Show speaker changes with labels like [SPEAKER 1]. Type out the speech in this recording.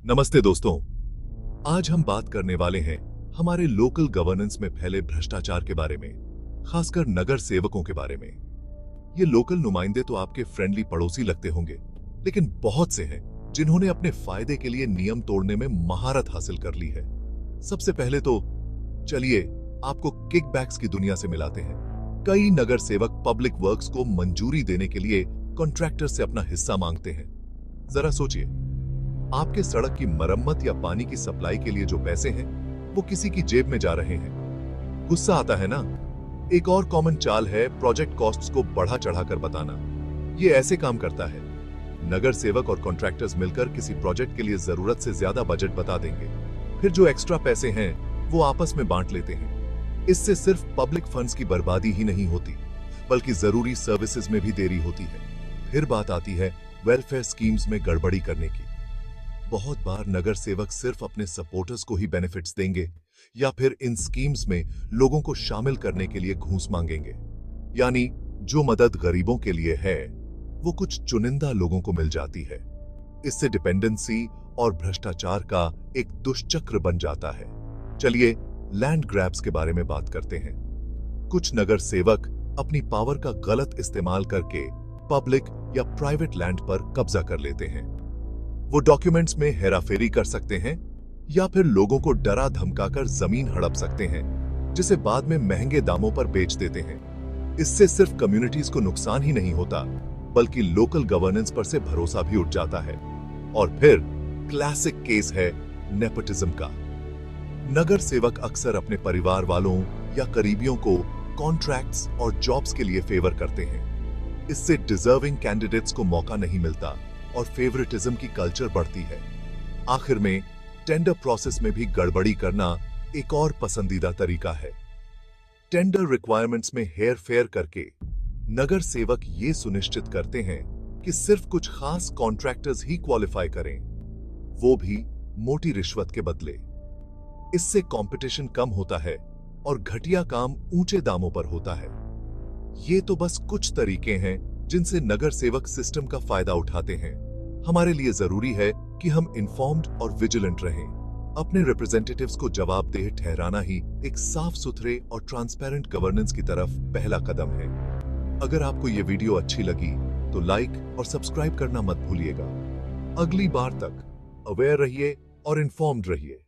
[SPEAKER 1] नमस्ते दोस्तों। आज हम बात करने वाले हैं हमारे लोकल गवर्नेंस में फैले भ्रष्टाचार के बारे में, खासकर नगर सेवकों के बारे में। ये लोकल नुमाइंदे तो आपके फ्रेंडली पड़ोसी लगते होंगे, लेकिन बहुत से हैं जिन्होंने अपने फायदे के लिए नियम तोड़ने में महारत हासिल कर ली है। सबसे पहले तो चलिए आपको किकबैक्स की दुनिया से मिलाते हैं। कई नगर सेवक पब्लिक वर्क्स को मंजूरी देने के लिए कॉन्ट्रैक्टर से अपना हिस्सा मांगते हैं। जरा सोचिए, आपके सड़क की मरम्मत या पानी की सप्लाई के लिए जो पैसे हैं वो किसी की जेब में जा रहे हैं। गुस्सा आता है ना? एक और कॉमन चाल है प्रोजेक्ट कॉस्ट्स को बढ़ा चढ़ाकर बताना। ये ऐसे काम करता है, नगर सेवक और कॉन्ट्रैक्टर्स मिलकर किसी प्रोजेक्ट के लिए जरूरत से ज्यादा बजट बता देंगे, फिर जो एक्स्ट्रा पैसे हैं वो आपस में बांट लेते हैं। इससे सिर्फ पब्लिक फंड्स की बर्बादी ही नहीं होती, बल्कि जरूरी सर्विसेज में भी देरी होती है। फिर बात आती है वेलफेयर स्कीम्स में गड़बड़ी करने की। बहुत बार नगर सेवक सिर्फ अपने सपोर्टर्स को ही बेनिफिट्स देंगे या फिर इन स्कीम्स में लोगों को शामिल करने के लिए घूस मांगेंगे। यानी जो मदद गरीबों के लिए है वो कुछ चुनिंदा लोगों को मिल जाती है। इससे डिपेंडेंसी और भ्रष्टाचार का एक दुष्चक्र बन जाता है। चलिए लैंड ग्रैब्स के बारे में बात करते हैं। कुछ नगर सेवक अपनी पावर का गलत इस्तेमाल करके पब्लिक या प्राइवेट लैंड पर कब्जा कर लेते हैं। वो डॉक्यूमेंट्स में हेराफेरी कर सकते हैं या फिर लोगों को डरा धमकाकर जमीन हड़प सकते हैं, जिसे बाद में महंगे दामों पर बेच देते हैं। इससे सिर्फ कम्युनिटीज को नुकसान ही नहीं होता, बल्कि लोकल गवर्नेंस पर से भरोसा भी उठ जाता है। और फिर क्लासिक केस है नेपोटिज्म का। नगर सेवक अक्सर अपने परिवार वालों या करीबियों को कॉन्ट्रैक्ट्स और जॉब्स के लिए फेवर करते हैं। इससे डिजर्विंग कैंडिडेट्स को मौका नहीं मिलता और फेवरेटिज्म की कल्चर बढ़ती है। आखिर में टेंडर प्रोसेस में भी गड़बड़ी करना एक और पसंदीदा तरीका है। टेंडर रिक्वायरमेंट्स में हेर फेर करके नगर सेवक ये सुनिश्चित करते हैं कि सिर्फ कुछ खास कॉन्ट्रैक्टर्स ही क्वालिफाई करें, वो भी मोटी रिश्वत के बदले। इससे कंपटीशन कम होता है और घटिया काम ऊंचे दामों पर होता है। ये तो बस कुछ तरीके हैं जिनसे नगर सेवक सिस्टम का फायदा उठाते हैं। हमारे लिए जरूरी है कि हम इन्फॉर्म्ड और विजिलेंट रहें। अपने रिप्रेजेंटेटिव्स को जवाबदेह ठहराना ही एक साफ सुथरे और ट्रांसपेरेंट गवर्नेंस की तरफ पहला कदम है। अगर आपको ये वीडियो अच्छी लगी तो लाइक और सब्सक्राइब करना मत भूलिएगा। अगली बार तक अवेयर रहिए और इन्फॉर्म्ड रहिए।